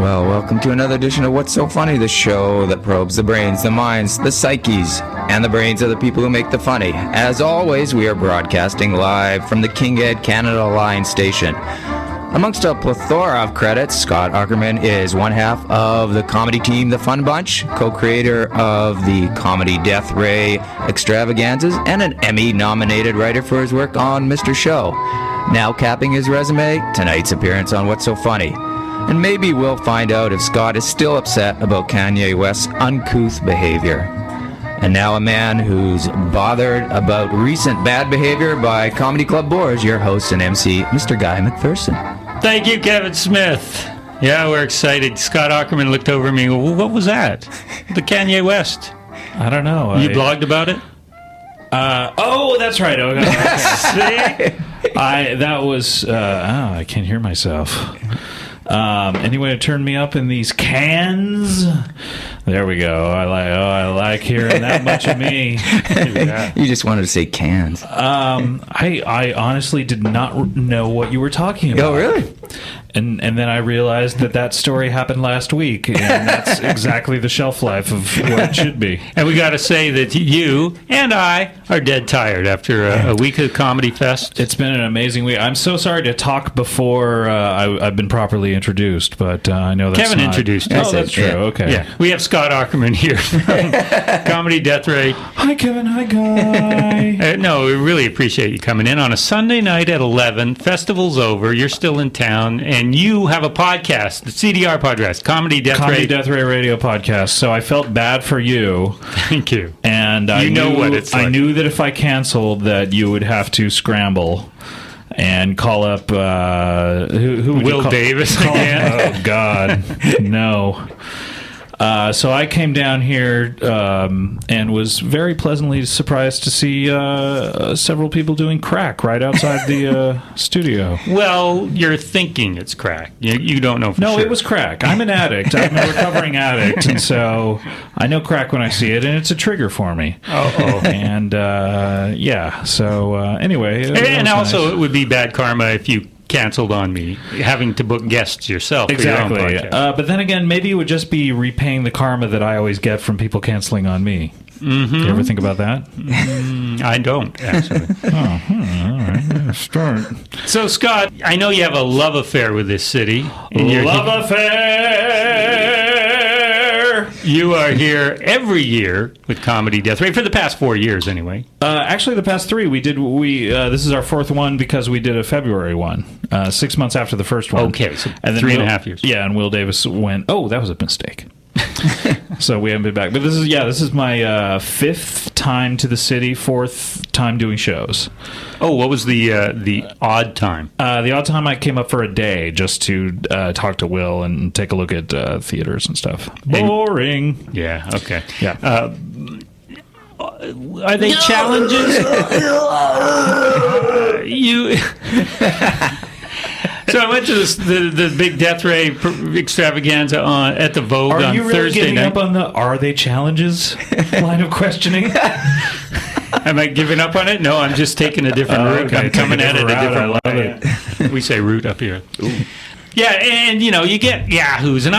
Well, welcome to another edition of What's So Funny, the show that probes the brains, the minds, the psyches, and the brains of the people who make the funny. As always, we are broadcasting live from the King Ed Canada Line station. Amongst a plethora of credits, Scott Aukerman is one half of the comedy team The Fun Bunch, co-creator of the comedy Death Ray extravaganzas, and an Emmy-nominated writer for his work on Mr. Show. Now capping his resume, tonight's appearance on What's So Funny. And maybe we'll find out if Scott is still upset about Kanye West's uncouth behavior. And now a man who's bothered about recent bad behavior by Comedy Club Boars, your host and MC, Mr. Guy McPherson. Thank you, Kevin Smith. Yeah, we're excited. Scott Aukerman looked over at me. Well, what was that? The Kanye West. I don't know. You blogged about it? Oh, that's right. Okay. See? I can't hear myself. Any way to turn me up in these cans? There we go. I like hearing that much of me. Yeah. You just wanted to say cans. I honestly did not know what you were talking about. Oh, really? And then I realized that story happened last week, and that's exactly the shelf life of what it should be. And we got to say that you and I are dead tired after a week of Comedy Fest. It's been an amazing week. I'm so sorry to talk before I've been properly introduced, but I know that's Kevin introduced you. Oh, that's true. Okay. Yeah. We have Scott Aukerman here from Comedy Death Ray. Hi, Kevin. Hi, Guy. No, we really appreciate you coming in on a Sunday night at 11. Festival's over. You're still in town, and you have a podcast, the CDR podcast, Comedy Death Ray Radio podcast. So I felt bad for you. Thank you. And I knew what it's like. I knew that if I canceled, that you would have to scramble and call up who would Will Davis again? Oh God, no. So I came down here and was very pleasantly surprised to see several people doing crack right outside the studio. Well, you're thinking it's crack. You don't know for sure. No, it was crack. I'm an addict. I'm a recovering addict, and so I know crack when I see it, and it's a trigger for me. Oh. And yeah. So anyway, and also nice. It would be bad karma if you canceled on me, having to book guests yourself. Exactly. For your own podcast. But then again, maybe it would just be repaying the karma that I always get from people canceling on me. Mm-hmm. You ever think about that? I don't, actually. All right. Yeah, start. So, Scott, I know you have a love affair with this city. Love affair! You are here every year with Comedy Death Ray, for the past 4 years, anyway. Actually, the past three. This is our fourth one because we did a February one, 6 months after the first one. Okay, so and then 3.5 years. Yeah, and Will Davis went, oh, that was a mistake. So we haven't been back. But this is my fifth time to the city, fourth time doing shows. Oh, what was the odd time? The odd time I came up for a day just to talk to Will and take a look at theaters and stuff. Boring. Yeah, okay. Yeah. Are they challenges? You... So I went to the big Death Ray extravaganza at the Vogue on Thursday night. Are you really giving up on the "Are they challenges" line of questioning? Am I giving up on it? No, I'm just taking a different route. Okay. I'm coming at it a different way. I love it. We say route up here. Ooh. Yeah, and you get yahoos, and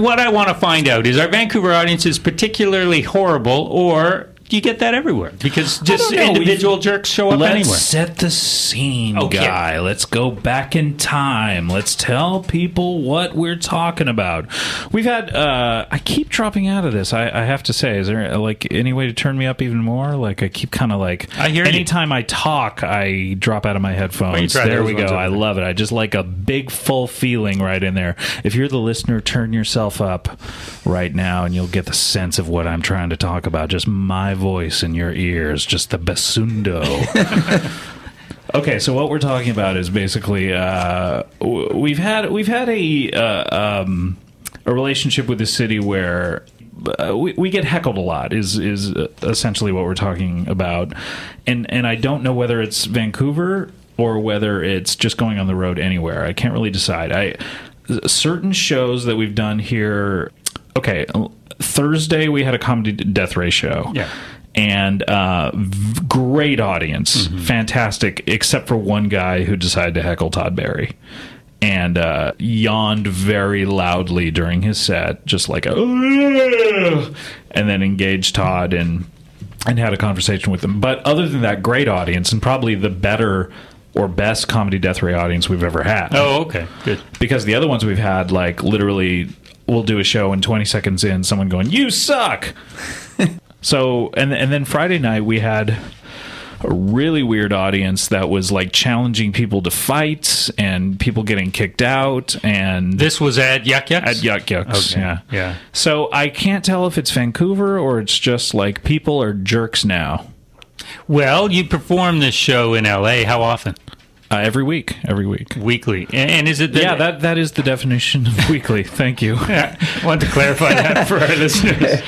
what I want to find out is, our Vancouver audience is particularly horrible, or you get that everywhere? Because just individual jerks show up anywhere. Let's set the scene, Guy. Let's go back in time. Let's tell people what we're talking about. We've had... I keep dropping out of this, I have to say. Is there any way to turn me up even more? I keep kind of I hear anytime I talk, I drop out of my headphones. There we go. I love it. I just like a big, full feeling right in there. If you're the listener, turn yourself up right now, and you'll get the sense of what I'm trying to talk about. Just my voice in your ears, just the bassundo. Okay, so what we're talking about is basically we've had a relationship with the city where we get heckled a lot is essentially what we're talking about, and I don't know whether it's Vancouver or whether it's just going on the road anywhere. I can't really decide. Certain shows that we've done here. Okay, Thursday we had a Comedy Death Ray show. Yeah. And great audience, fantastic, except for one guy who decided to heckle Todd Barry. and yawned very loudly during his set, just like and then engaged Todd and had a conversation with him. But other than that, great audience, and probably the better or best Comedy Death Ray audience we've ever had. Oh, okay, good. Because the other ones we've had, like, literally, we'll do a show and 20 seconds in, someone going, "You suck!" So, and then Friday night we had a really weird audience that was, like, challenging people to fights and people getting kicked out. And this was at Yuck Yucks? At Yuck Yucks, okay. Yeah. So I can't tell if it's Vancouver or it's just, like, people are jerks now. Well, you perform this show in L.A. How often? Every week. Weekly. And is it... that is the definition of weekly. Thank you. I want to clarify that for our listeners.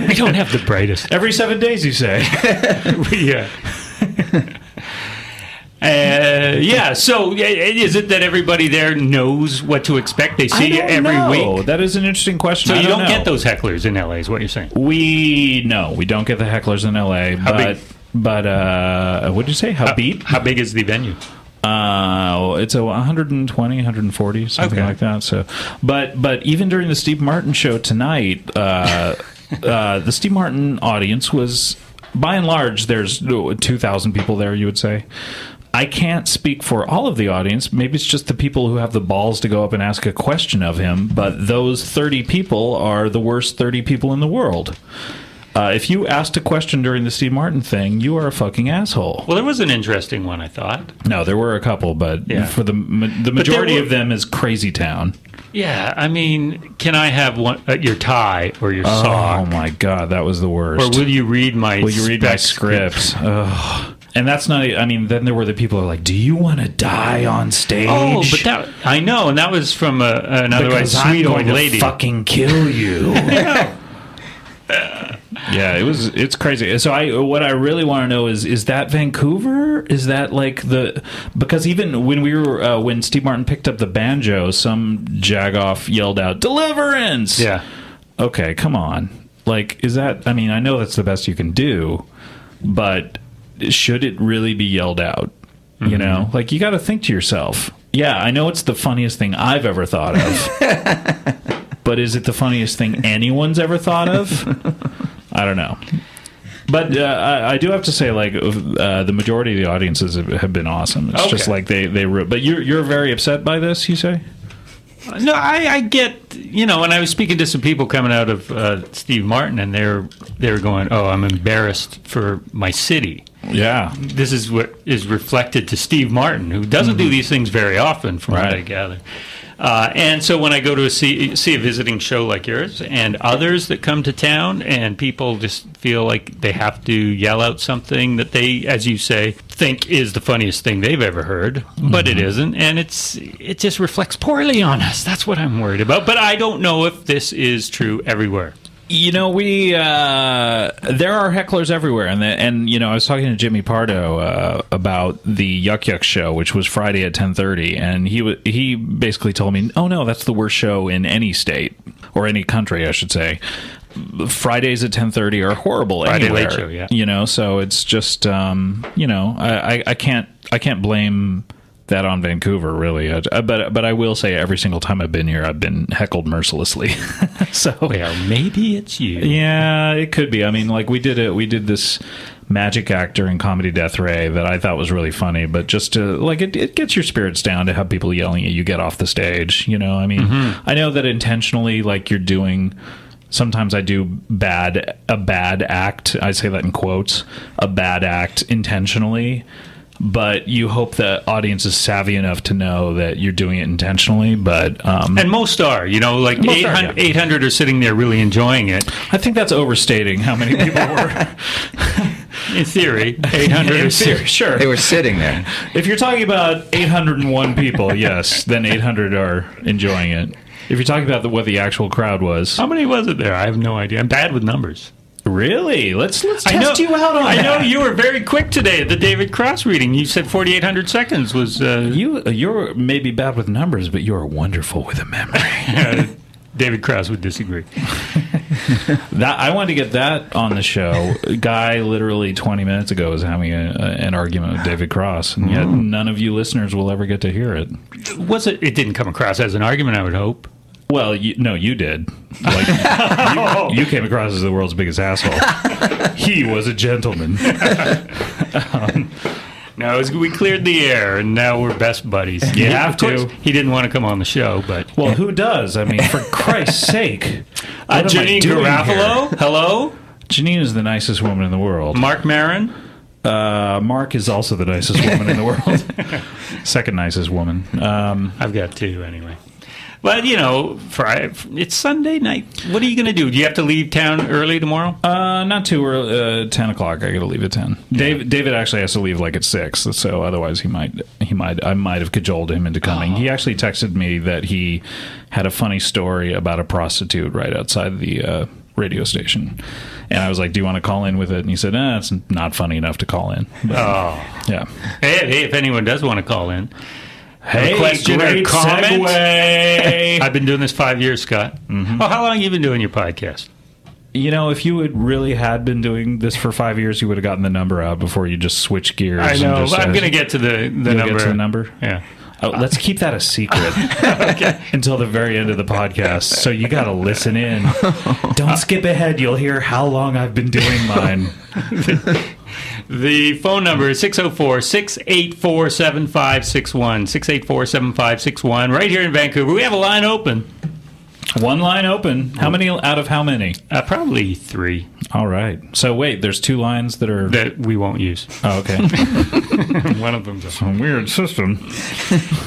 We don't have the brightest. Every 7 days, you say. Yeah. So is it that everybody there knows what to expect? They see you every week? That is an interesting question. So you don't get those hecklers in LA, is what you're saying? We don't get the hecklers in LA. But what did you say? How big is the venue? It's a 120, 140, something like that. So, but even during the Steve Martin show tonight, the Steve Martin audience was, by and large, there's 2,000 people there, you would say. I can't speak for all of the audience. Maybe it's just the people who have the balls to go up and ask a question of him, but those 30 people are the worst 30 people in the world. If you asked a question during the Steve Martin thing, you are a fucking asshole. Well, there was an interesting one, I thought. No, there were a couple, but for the majority of them is Crazy Town. Yeah, I mean, can I have one your tie or your sock? Oh my God, that was the worst. Or will you read my? Will you read my scripts? And that's not. I mean, then there were the people who are like, "Do you want to die on stage?" Oh, but that I know, and that was from an otherwise sweet old lady. To fucking kill you. Yeah, it's crazy. So what I really want to know is that Vancouver? Is that like because even when we were when Steve Martin picked up the banjo, some jagoff yelled out "Deliverance!" Yeah. Okay, come on. Like, is that? I mean, I know that's the best you can do, but should it really be yelled out? Mm-hmm. You know, like, you got to think to yourself. Yeah, I know it's the funniest thing I've ever thought of. But is it the funniest thing anyone's ever thought of? I don't know. But I do have to say, like, the majority of the audiences have been awesome. It's just like they but you're very upset by this, you say? No, I get, when I was speaking to some people coming out of Steve Martin, and they were going, "Oh, I'm embarrassed for my city." Yeah. This is what is reflected to Steve Martin, who doesn't do these things very often, from what I gather. And so when I go to see a visiting show like yours and others that come to town, and people just feel like they have to yell out something that they, as you say, think is the funniest thing they've ever heard, but it isn't, and it just reflects poorly on us. That's what I'm worried about. But I don't know if this is true everywhere. We there are hecklers everywhere, and I was talking to Jimmy Pardo about the Yuck Yuck show, which was Friday at 10:30, and he basically told me, "Oh no, that's the worst show in any state or any country, I should say. Fridays at 10:30 are horrible anywhere." Late show, yeah. So it's just I can't blame that on Vancouver, really. But I will say, every single time I've been here, I've been heckled mercilessly. So, well, maybe it's you. Yeah, it could be. I mean, like, we did this magic act during Comedy Death Ray that I thought was really funny, but just to, like, it gets your spirits down to have people yelling at you get off the stage. I mean, I know that intentionally, like, you're doing. Sometimes I do a bad act. I say that in quotes, a bad act intentionally. But you hope the audience is savvy enough to know that you're doing it intentionally. But and most are, like 800 are sitting there really enjoying it. I think that's overstating how many people were. In theory, 800 in theory, sure. They were sitting there. If you're talking about 801 people, yes, then 800 are enjoying it. If you're talking about what the actual crowd was. How many was it there? I have no idea. I'm bad with numbers. Really? Let's test you out on that. I know you were very quick today at the David Cross reading. You said 4,800 seconds was... You're maybe bad with numbers, but you're wonderful with a memory. David Cross would disagree. I wanted to get that on the show. A guy literally 20 minutes ago was having an argument with David Cross, and yet none of you listeners will ever get to hear it. It didn't come across as an argument, I would hope. Well, you did. Like, you came across as the world's biggest asshole. He was a gentleman. No, we cleared the air, and now we're best buddies. You have to. He didn't want to come on the show, but... Well, who does? I mean, for Christ's sake. Janine Garofalo? Hello? Janine is the nicest woman in the world. Mark Maron? Mark is also the nicest woman in the world. Second nicest woman. I've got two, anyway. But, it's Sunday night. What are you going to do? Do you have to leave town early tomorrow? Not too early. 10 o'clock. I got to leave at 10. Yeah. David actually has to leave at 6, so otherwise I might have cajoled him into coming. He actually texted me that he had a funny story about a prostitute right outside the radio station. And I was like, do you want to call in with it? And he said, it's not funny enough to call in. But, yeah. Hey, if anyone does want to call in. Hey, question or comment? Segue. I've been doing this 5 years, Scott. Mm-hmm. Oh, how long have you been doing your podcast? If you had been doing this for 5 years, you would have gotten the number out before you just switch gears. I know. I'm going to get to the number. Get to the number? Yeah. Let's keep that a secret until the very end of the podcast. So you got to listen in. Don't skip ahead. You'll hear how long I've been doing mine. The phone number is 604-684-7561. 684-7561. Right here in Vancouver. We have a line open. One line open. How many out of how many? Probably 3. All right. So wait, there's 2 lines that we won't use. Oh, okay. One of them's a weird system.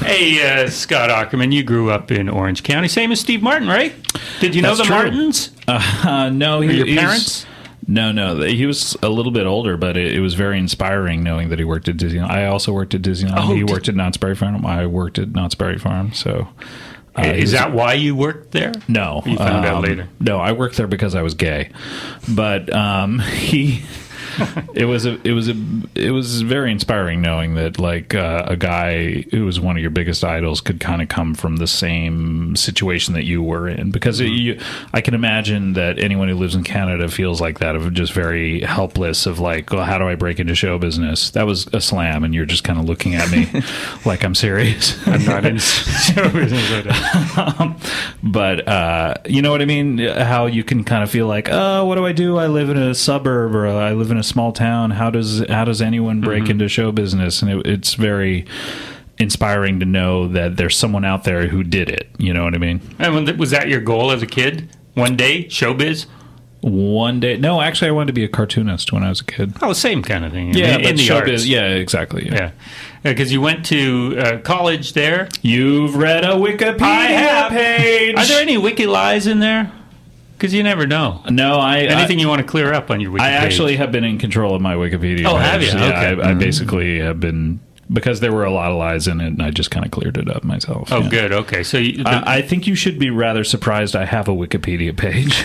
Hey, Scott Aukerman, you grew up in Orange County, same as Steve Martin, right? Did you know the Martins? No. Your parents? No. He was a little bit older, but it was very inspiring knowing that he worked at Disneyland. I also worked at Disneyland. He worked at Knott's Berry Farm. I worked at Knott's Berry Farm, so... is that why you worked there? No. You found out later? No, I worked there because I was gay. But it was very inspiring knowing that a guy who was one of your biggest idols could kind of come from the same situation that you were in, because I can imagine that anyone who lives in Canada feels like that, of just very helpless, of how do I break into show business? That was a slam, and you're just kind of looking at me like I'm serious. I'm not in show business. But you know what I mean? How you can kind of feel like, what do I do? I live in a suburb, or I live in a small town. How does anyone break into show business? And it's very inspiring to know that there's someone out there who did it. You know what I mean? And was that your goal as a kid? One day, showbiz? One day. No, actually, I wanted to be a cartoonist when I was a kid. Oh, same kind of thing. Yeah, in the showbiz. arts. Yeah, exactly. Yeah. Because you went to college there. You've read a Wikipedia page. Are there any wiki lies in there? Because you never know. No, anything you want to clear up on your Wikipedia? I actually have been in control of my Wikipedia. Oh, have you? Yeah, okay. I basically have been, because there were a lot of lies in it, and I just kind of cleared it up myself. Oh, yeah. Good. Okay, so I think you should be rather surprised I have a Wikipedia page,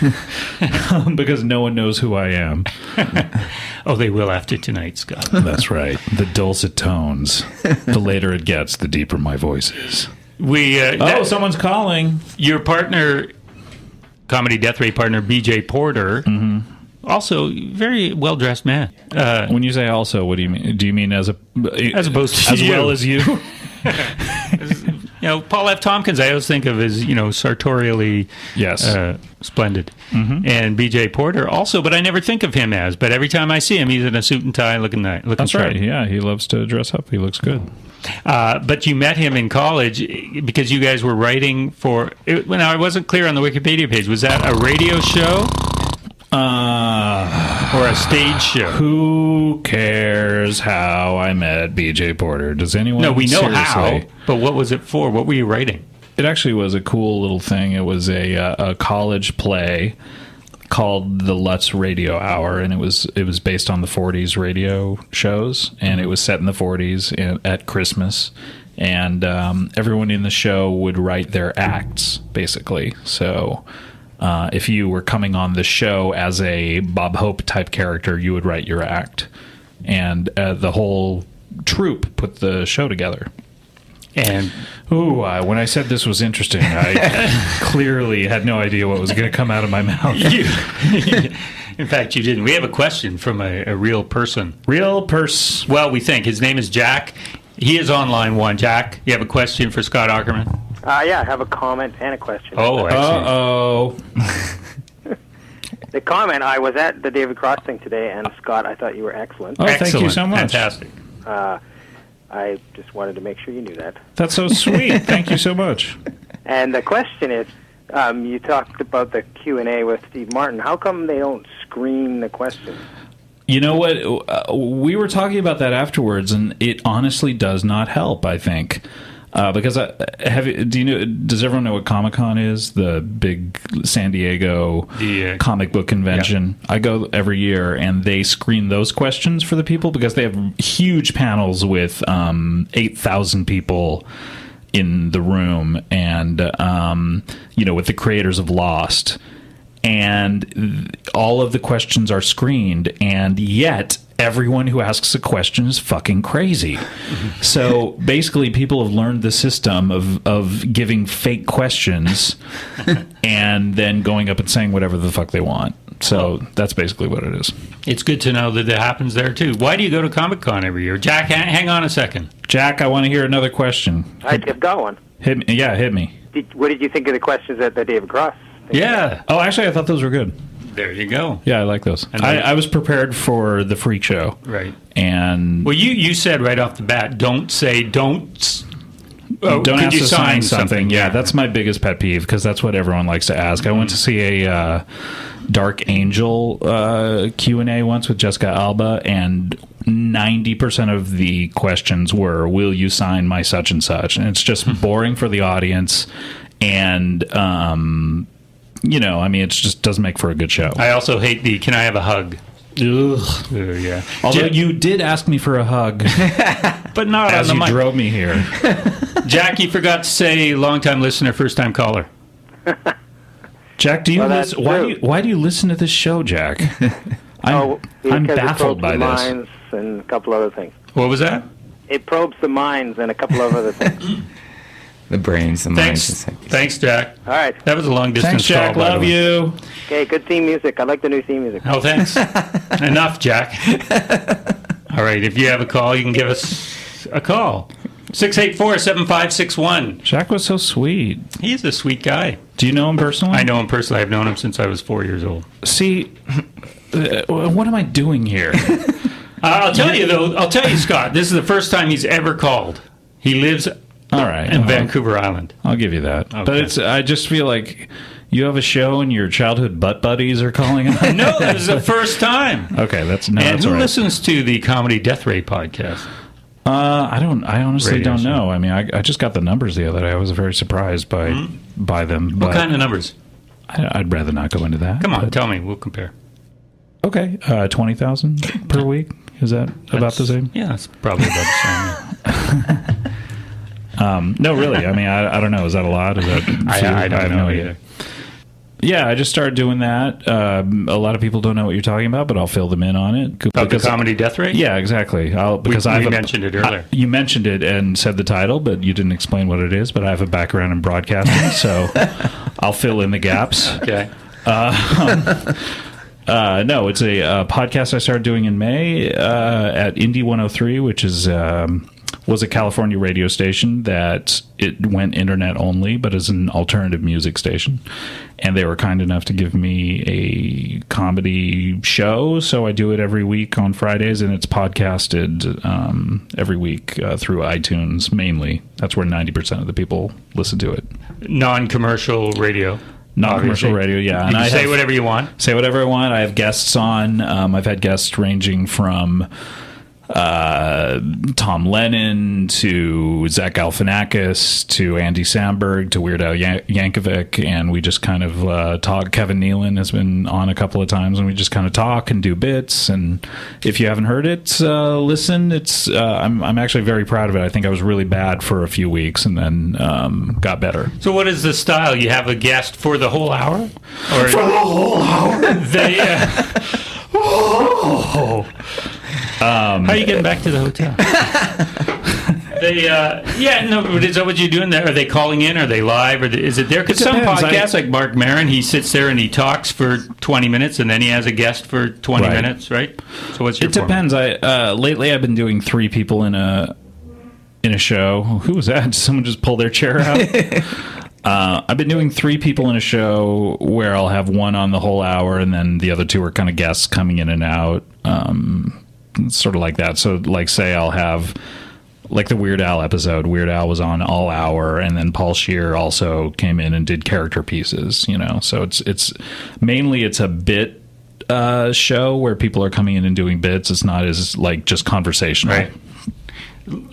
because no one knows who I am. Oh, they will after tonight, Scott. That's right. The dulcet tones. The later it gets, the deeper my voice is. Someone's calling. Your partner, comedy death ray partner, BJ Porter, also very well dressed man. When you say also, what do you mean? Do you mean as opposed to as you? Well as you? Paul F. Tompkins, I always think of as sartorially splendid, and BJ Porter also, but I never think of him as. But every time I see him, he's in a suit and tie, looking That's sharp. Right. Yeah, he loves to dress up. He looks good. But you met him in college because you guys were writing for. Now, I wasn't clear on the Wikipedia page. Was that a radio show? Or a stage show? Who cares how I met BJ Porter? Does anyone? No, we know how. But what was it for? What were you writing? It actually was a cool little thing. It was a college play called the Lutz Radio Hour, and it was based on the 40s radio shows, and it was set in the 40s at Christmas, and everyone in the show would write their acts, basically. So if you were coming on the show as a Bob Hope type character, you would write your act, and the whole troupe put the show together. And when I said this was interesting, I clearly had no idea what was going to come out of my mouth. In fact, you didn't. We have a question from a real person. Well, we think. His name is Jack. He is on line 1. Jack, you have a question for Scott Aukerman? Yeah, I have a comment and a question. Oh, excellent. Uh-oh. The comment, I was at the David Cross thing today, and Scott, I thought you were excellent. Oh, excellent. Thank you so much. Fantastic. I just wanted to make sure you knew that. That's so sweet. Thank you so much. And the question is, you talked about the Q&A with Steve Martin. How come they don't screen the questions? You know what? We were talking about that afterwards, and it honestly does not help, I think. Because does everyone know what Comic-Con is? The big San Diego comic book convention. Yeah. I go every year, and they screen those questions for the people because they have huge panels with 8,000 people in the room, and with the creators of Lost, and all of the questions are screened, and yet everyone who asks a question is fucking crazy. So basically, people have learned the system of giving fake questions and then going up and saying whatever the fuck they want. So that's basically what it is. It's good to know that it happens there, too. Why do you go to Comic-Con every year? Jack, hang on a second. Jack, I want to hear another question. I've got one. Hit me. What did you think of the questions at the David Cross? Yeah. Oh, actually, I thought those were good. There you go. Yeah, I like those. I was prepared for the freak show. Right. And well, you said right off the bat, don't ask to sign something. Yeah, that's my biggest pet peeve because that's what everyone likes to ask. I went to see a Dark Angel Q&A once with Jessica Alba, and 90% of the questions were, will you sign my such and such? And it's just boring for the audience. And it just doesn't make for a good show. I also hate the, can I have a hug? Ugh. Yeah. Although you did ask me for a hug. But not as on the mic. You drove me here. Jack, you forgot to say long-time listener, first-time caller. Jack, do you listen? Why do you listen to this show, Jack? I'm baffled by this. Minds and a couple other things. What was that? It probes the minds and a couple of other things. The brains, the minds. Thanks, Jack. All right. That was a long-distance call. Thanks, Jack. Love you. Okay, good theme music. I like the new theme music. Oh, thanks. Enough, Jack. All right, if you have a call, you can give us a call. 684-7561. Jack was so sweet. He's a sweet guy. Do you know him personally? I know him personally. I've known him since I was 4 years old. See, what am I doing here? I'll tell you, Scott, this is the first time he's ever called. He lives in Vancouver Island. I'll give you that. Okay. But I just feel like you have a show and your childhood butt buddies are calling him. No, this is the first time. Okay, that's who right. listens to the Comedy Death Ray podcast? I honestly don't know. I mean, I just got the numbers the other day. I was very surprised by them. What kind of numbers? I'd rather not go into that. Come on, tell me. We'll compare. Okay, 20,000 per week. Is that about the same? Yeah, it's probably about the same. No, really. I mean, I don't know. Is that a lot? Is that I don't know either. Yeah, I just started doing that. A lot of people don't know what you're talking about, but I'll fill them in on it. About the Comedy Death Ray? Yeah, exactly. We mentioned it earlier. You mentioned it and said the title, but you didn't explain what it is. But I have a background in broadcasting, so I'll fill in the gaps. Okay. No, it's a podcast I started doing in May at Indie 103, which is was a California radio station that it went internet only, but is an alternative music station. And they were kind enough to give me a comedy show, so I do it every week on Fridays, and it's podcasted every week through iTunes, mainly. That's where 90% of the people listen to it. Non-commercial radio. Non-commercial radio, yeah. And I say whatever you want. Say whatever I want. I have guests on. I've had guests ranging from Tom Lennon to Zach Galifianakis to Andy Samberg to Weird Al Yankovic, and we just kind of talk. Kevin Nealon has been on a couple of times, and we just kind of talk and do bits. And if you haven't heard it, listen. It's I'm actually very proud of it. I think I was really bad for a few weeks, and then got better. So, what is the style? You have a guest for the whole hour, or for the whole hour? How are you getting back to the hotel? But is that what you're doing there? Are they calling in? Are they live? Or is it there? Because some podcasts, like Mark Maron, he sits there and he talks for 20 minutes, and then he has a guest for 20 minutes, right? So what's your format? Depends. Lately, I've been doing 3 people in a show. Who was that? Did someone just pull their chair out? I've been doing 3 people in a show where I'll have one on the whole hour, and then the other 2 are kind of guests coming in and out, sort of like that. So, like, say I'll have, like, the Weird Al episode. Weird Al was on all hour, and then Paul Scheer also came in and did character pieces. So it's mainly a bit show where people are coming in and doing bits. It's not as like just conversational. Right.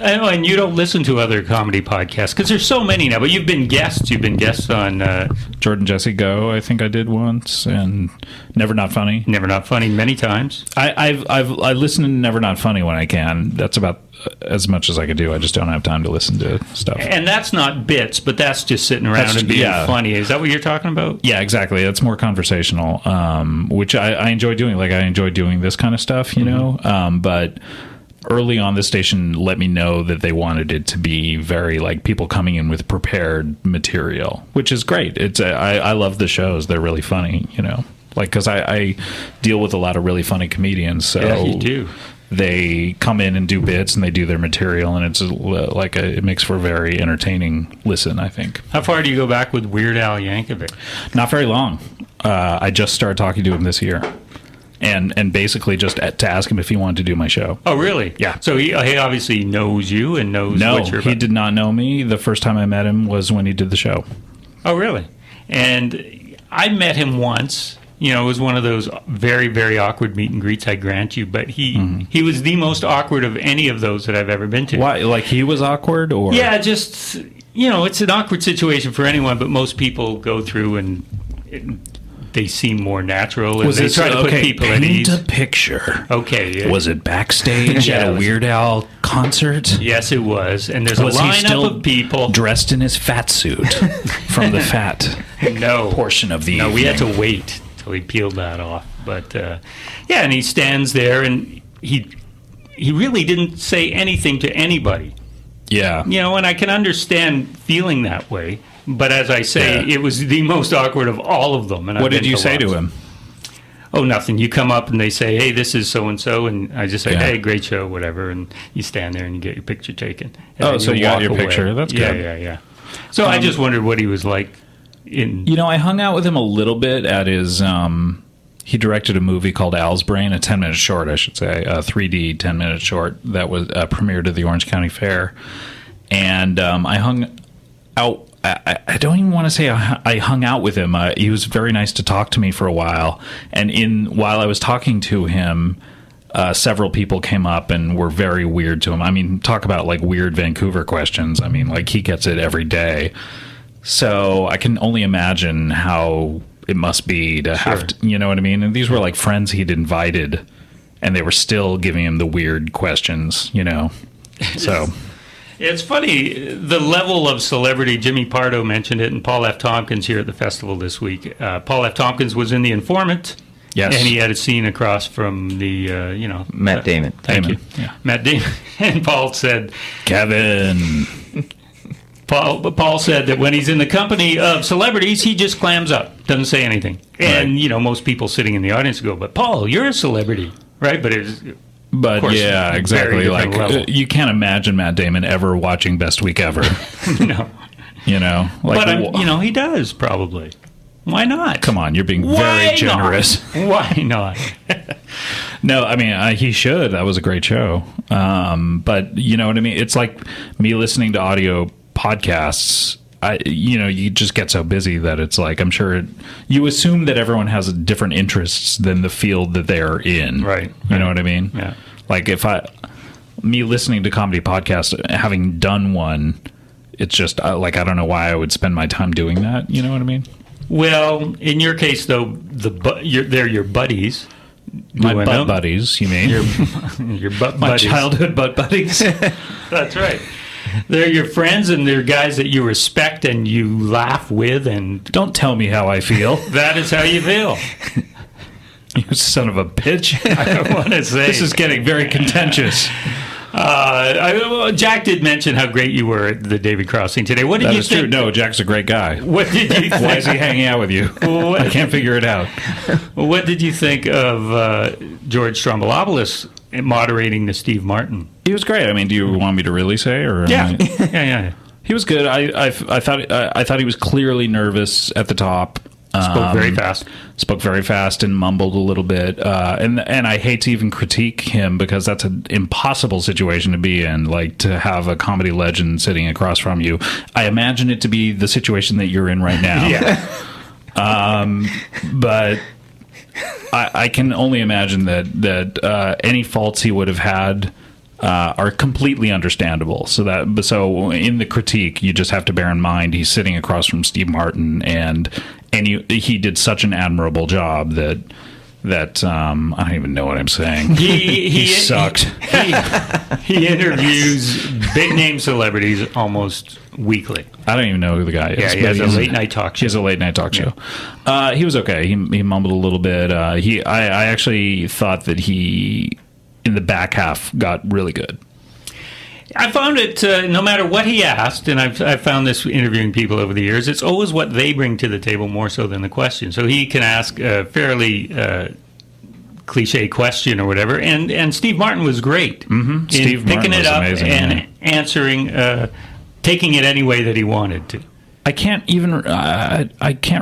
And you don't listen to other comedy podcasts because there's so many now. But you've been guests. You've been guests on Jordan Jesse Go. I think I did once, and Never Not Funny. Never Not Funny many times. I listen to Never Not Funny when I can. That's about as much as I could do. I just don't have time to listen to stuff. And that's not bits, but that's just sitting around and being funny. Is that what you're talking about? Yeah, exactly. That's more conversational, which I enjoy doing. Like I enjoy doing this kind of stuff, you know. But early on, the station let me know that they wanted it to be very like people coming in with prepared material, which is great. I love the shows; they're really funny, Like because I deal with a lot of really funny comedians, so yeah, you do. They come in and do bits, and they do their material, and it's it makes for a very entertaining listen, I think. How far do you go back with Weird Al Yankovic? Not very long. I just started talking to him this year. And basically just to ask him if he wanted to do my show. Oh, really? Yeah. So he obviously knows you and knows what you're about. He did not know me. The first time I met him was when he did the show. Oh, really? And I met him once. It was one of those very, very awkward meet and greets, I grant you. But he was the most awkward of any of those that I've ever been to. Why? Like he was awkward? Or yeah, just, it's an awkward situation for anyone, but most people go through and they seem more natural, and they try to put people at ease. Paint a picture. Okay. Yeah. Was it backstage at a Weird Al concert? Yes, it was. And there's a lineup of people dressed in his fat suit from the fat portion of the evening. No, we had to wait till he peeled that off. But and he stands there, and he really didn't say anything to anybody. Yeah. And I can understand feeling that way. But as I say, it was the most awkward of all of them. And what did you say to him? Oh, nothing. You come up and they say, hey, this is so-and-so. And I just say, hey, great show, whatever. And you stand there and you get your picture taken. And so you got your picture. That's good. Yeah. So I just wondered what he was like. I hung out with him a little bit at his... he directed a movie called Al's Brain, a 10-minute short, I should say, a 3D 10-minute short that was premiered at the Orange County Fair. And I hung out... I don't even want to say I hung out with him. He was very nice to talk to me for a while. And while I was talking to him, several people came up and were very weird to him. I mean, talk about like weird Vancouver questions. I mean, like he gets it every day. So I can only imagine how it must be to have to, you know what I mean? And these were like friends he'd invited, and they were still giving him the weird questions, So... It's funny, the level of celebrity. Jimmy Pardo mentioned it, and Paul F. Tompkins here at the festival this week. Paul F. Tompkins was in The Informant. Yes. And he had a scene across from the, Matt Damon. Thank you. Yeah. Matt Damon. And Paul said... Kevin. Paul said that when he's in the company of celebrities, he just clams up, doesn't say anything. And, most people sitting in the audience go, but Paul, you're a celebrity, right? But it's... But course, yeah, exactly. Like you can't imagine Matt Damon ever watching Best Week Ever. No, but he does probably. Why not? Come on, you're being very generous. Why not? No, I mean he should. That was a great show. But you know what I mean. It's like me listening to audio podcasts. You just get so busy that it's like I'm sure you assume that everyone has different interests than the field that they're in. Right. You know what I mean? Yeah. Like me listening to comedy podcasts, having done one, it's just like I don't know why I would spend my time doing that. You know what I mean? Well, in your case though, they're your buddies. My butt buddies, you mean? Your butt buddies. My childhood butt buddies. That's right. They're your friends, and they're guys that you respect and you laugh with. And don't tell me how I feel. That is how you feel. You son of a bitch. I don't want to say. This is getting very contentious. Jack did mention how great you were at the David Cross thing today. What did you think? True. No, Jack's a great guy. What did you think? Why is he hanging out with you? I can't figure it out. What did you think of George Stroumboulopoulos moderating the Steve Martin? He was great. I mean, do you want me to really say? Or yeah. Yeah. He was good. I thought he was clearly nervous at the top. Spoke very fast and mumbled a little bit. And I hate to even critique him because that's an impossible situation to be in, like to have a comedy legend sitting across from you. I imagine it to be the situation that you're in right now. Yeah. But I can only imagine that any faults he would have had are completely understandable. So in the critique, you just have to bear in mind he's sitting across from Steve Martin, and he did such an admirable job that I don't even know what I'm saying. He sucked. He interviews big name celebrities almost weekly. I don't even know who the guy is. Yeah, he has a late night talk show. He has a late night talk show. He was okay. He mumbled a little bit. I actually thought that he, in the back half, got really good. I found it, no matter what he asked, and I've found this interviewing people over the years, it's always what they bring to the table more so than the question. So he can ask a fairly cliche question or whatever, and Steve Martin was great in picking it up and answering, taking it any way that he wanted to. I can't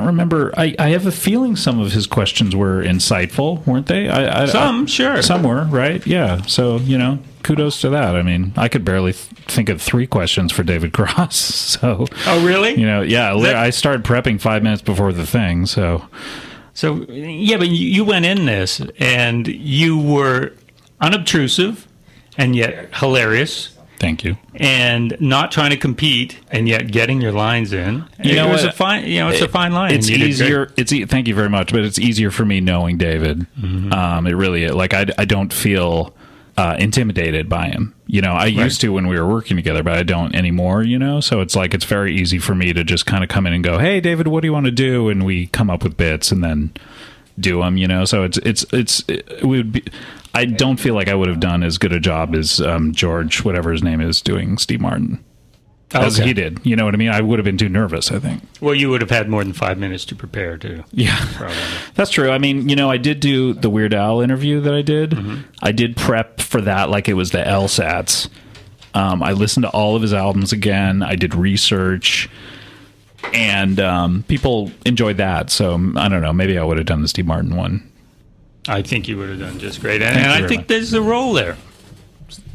remember. I have a feeling some of his questions were insightful, weren't they? Sure. Some were, right? Yeah. So, kudos to that. I mean, I could barely think of 3 questions for David Cross. So. Oh, really? I started prepping 5 minutes before the thing. So yeah, but you went in this and you were unobtrusive and yet hilarious. Thank you. And not trying to compete, and yet getting your lines in. It's a fine line. It's easier. Thank you very much, but it's easier for me knowing David. Mm-hmm. It really is. Like I don't feel intimidated by him. I used to when we were working together, but I don't anymore. So it's like it's very easy for me to just kind of come in and go, "Hey, David, what do you want to do?" And we come up with bits and then do them. So it would be. I don't feel like I would have done as good a job as George, whatever his name is, doing Steve Martin. As he did. You know what I mean? I would have been too nervous, I think. Well, you would have had more than 5 minutes to prepare, too. Yeah, probably. That's true. I mean, I did do the Weird Al interview that I did. Mm-hmm. I did prep for that like it was the LSATs. I listened to all of his albums again. I did research. And people enjoyed that. So, I don't know. Maybe I would have done the Steve Martin one. I think you would have done just great. And I think there's a role there.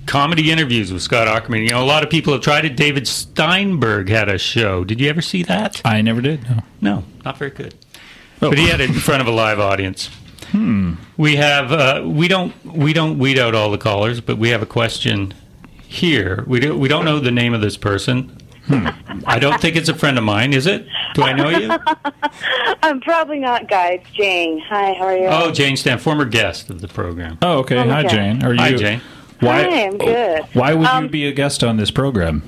Comedy interviews with Scott Aukerman. A lot of people have tried it. David Steinberg had a show. Did you ever see that? I never did. No, not very good. But he had it in front of a live audience. We have we don't weed out all the callers, but we have a question here. We don't know the name of this person. I don't think it's a friend of mine, is it? Do I know you? I'm probably not, guys. Jane. Hi, how are you? Oh, Jane Stan, former guest of the program. Oh, okay. Hi, Jane. Hi, Jane. Hi, I'm good. Why would you be a guest on this program?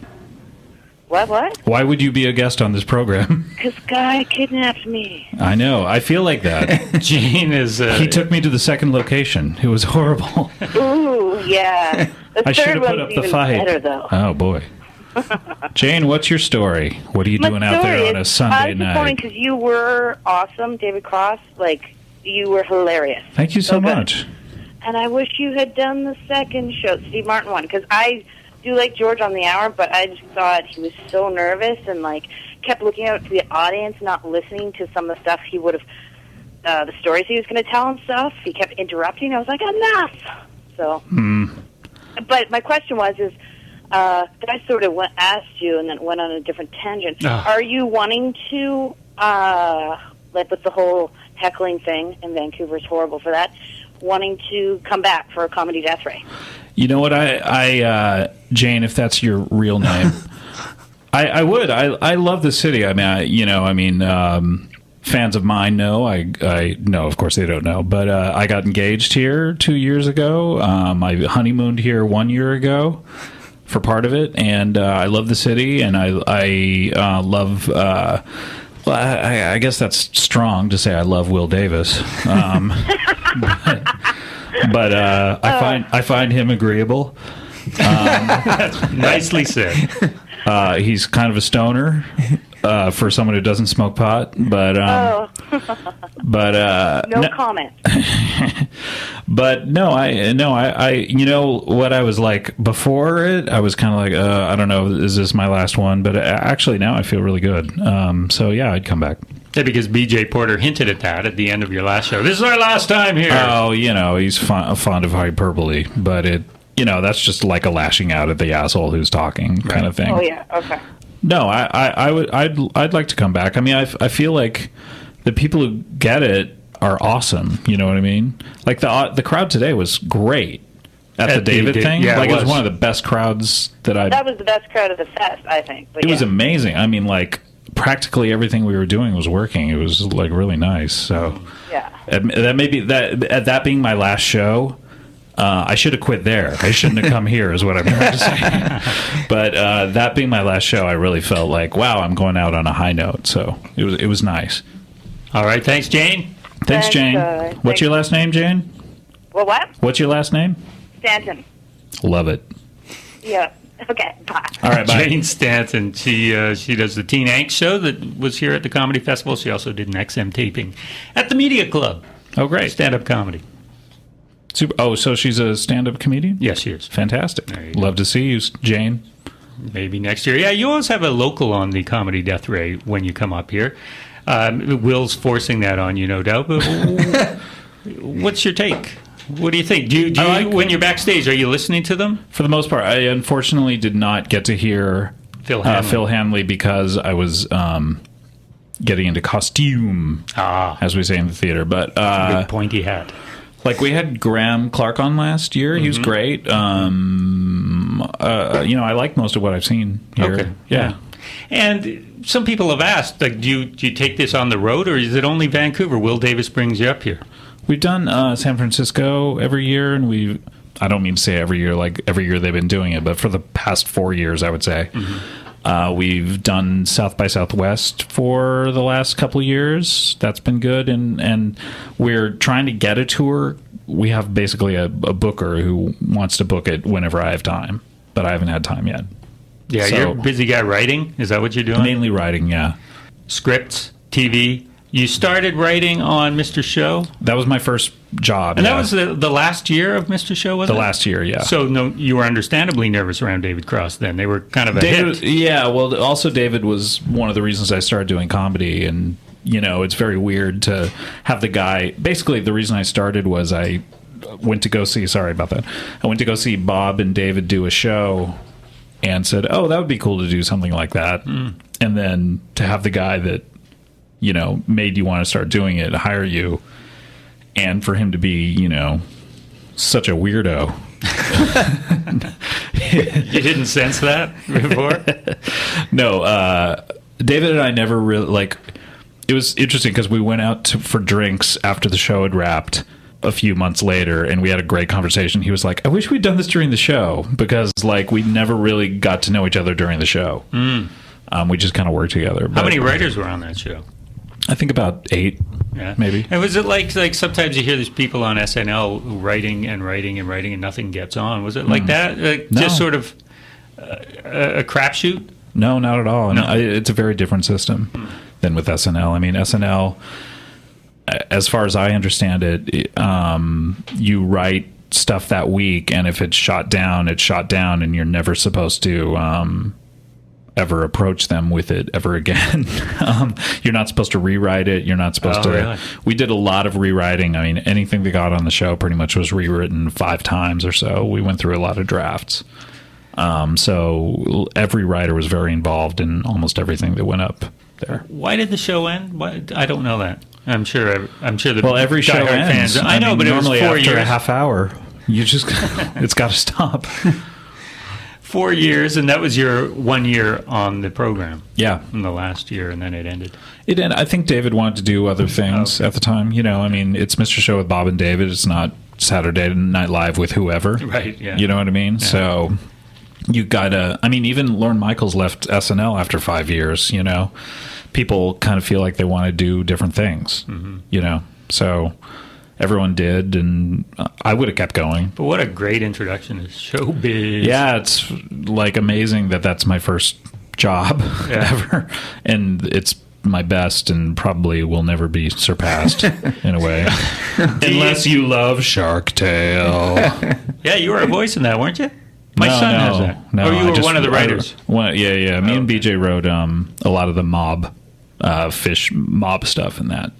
What? Why would you be a guest on this program? Because Guy kidnapped me. I know. I feel like that. Jane is... He took me to the second location. It was horrible. Ooh, yeah. I should have put up the fight. Better, though. Oh, boy. Jane, what's your story? What are you doing out there on a Sunday night? I was because you were awesome, David Cross. You were hilarious. Thank you so much. And I wish you had done the second show, Steve Martin one, because I do like George on the hour, but I just thought he was so nervous and kept looking out to the audience, not listening to some of the stuff he would have, the stories he was going to tell and stuff. He kept interrupting. I was like, enough. So, but my question was, I sort of asked you and then went on a different tangent. Are you wanting to, with the whole heckling thing, and Vancouver's horrible for that, wanting to come back for a comedy death ray? You know what, I Jane, if that's your real name, I would. I love the city. I mean, fans of mine know. I no, of course they don't know, but I got engaged here 2 years ago. I honeymooned here 1 year ago for part of it, and I love the city, and I love. Well, I guess that's strong to say I love Will Davis, but I find him agreeable. Nicely said. He's kind of a stoner for someone who doesn't smoke pot, but no comment. But I you know what I was like before it. I was kind of like, I don't know, is this my last one? But actually now I feel really good. So yeah, I'd come back. Yeah, because B.J. Porter hinted at that at the end of your last show. This is our last time here. Oh, he's fond of hyperbole, but that's just like a lashing out at the asshole who's talking kind of thing. Oh yeah, okay. No, I'd like to come back. I mean, I feel like the people who get it are awesome. You know what I mean? Like the crowd today was great at the David thing. Yeah, like it was one of the best crowds That was the best crowd of the fest, I think. But it was amazing. I mean, like practically everything we were doing was working. It was like really nice. So yeah, that being my last show. I should have quit there. I shouldn't have come here, is what I'm trying to say. But that being my last show, I really felt like, wow, I'm going out on a high note. So it was nice. All right, thanks, Jane. Thanks, Jane. What's your last name, Jane? Well, what? What's your last name? Stanton. Love it. Yeah. Okay. Bye. All right, bye. Jane Stanton. She does the Teen Angst show that was here at the Comedy Festival. She also did an XM taping at the Media Club. Oh, great. Stand-up comedy. Super. Oh, so she's a stand-up comedian? Yes, she is. Fantastic. Love to see you, Jane. Maybe next year. Yeah, you always have a local on the Comedy Death Ray when you come up here. Will's forcing that on you, no doubt. But what's your take? What do you think? Do you when you're backstage, are you listening to them? For the most part, I unfortunately did not get to hear Phil Hanley because I was getting into costume, as we say in the theater. But big pointy hat. Like we had Graham Clark on last year. He was great. I like most of what I've seen here. Okay. Yeah. And some people have asked, like, do you take this on the road, or is it only Vancouver? Will Davis brings you up here. We've done San Francisco every year, and I don't mean to say every year, like every year they've been doing it, but for the past 4 years, I would say. We've done South by Southwest for the last couple of years. That's been good, and we're trying to get a tour. We have basically a booker who wants to book it whenever I have time, but I haven't had time yet. Yeah, so, you're a busy guy writing? Is that what you're doing? Mainly writing, yeah. Scripts, TV. You started writing on Mr. Show? That was my first job. And that was the last year of Mr. Show, was it? The last year, yeah. So you were understandably nervous around David Cross then. They were kind of a hit. Yeah, well, also David was one of the reasons I started doing comedy. And, it's very weird to have the guy... Basically, the reason I started was I went to go see... Sorry about that. I went to go see Bob and David do a show and said, oh, that would be cool to do something like that. And then to have the guy that... made you want to start doing it, hire you, and for him to be, such a weirdo. You didn't sense that before? No, David and I never really, it was interesting because we went out for drinks after the show had wrapped a few months later, and we had a great conversation. He was like, I wish we'd done this during the show, because, we never really got to know each other during the show. We just kind of worked together. How many writers were on that show? I think about 8, maybe. And was it like sometimes you hear these people on SNL writing and nothing gets on? Was it like that? No. Just sort of a crapshoot? No, not at all. No. It's a very different system than with SNL. I mean, SNL, as far as I understand it, you write stuff that week, and if it's shot down, it's shot down, and you're never supposed to... ever approach them with it ever again. You're not supposed to rewrite it. You're not supposed to... Really? We did a lot of rewriting. I mean, anything that got on the show pretty much was rewritten 5 times or so. We went through a lot of drafts. So every writer was very involved in almost everything that went up there. Why did the show end? I don't know that. I'm sure the every show ends. Fans, I know, but normally it was 4 after years. a half hour, you just... it's got to stop. 4 years, and that was your 1 year on the program. Yeah. In the last year, and then it ended. I think David wanted to do other things at the time. It's Mr. Show with Bob and David. It's not Saturday Night Live with whoever. Right, yeah. You know what I mean? Yeah. So you gotta... even Lorne Michaels left SNL after 5 years, People kind of feel like they want to do different things, So... everyone did, and I would have kept going. But what a great introduction to showbiz. Yeah, it's like amazing that that's my first job ever, and it's my best and probably will never be surpassed in a way. Unless you love Shark Tale. Yeah, you were a voice in that, weren't you? My son has that. No, or you were one of the writers. Yeah. Me and BJ wrote a lot of the mob, fish mob stuff in that.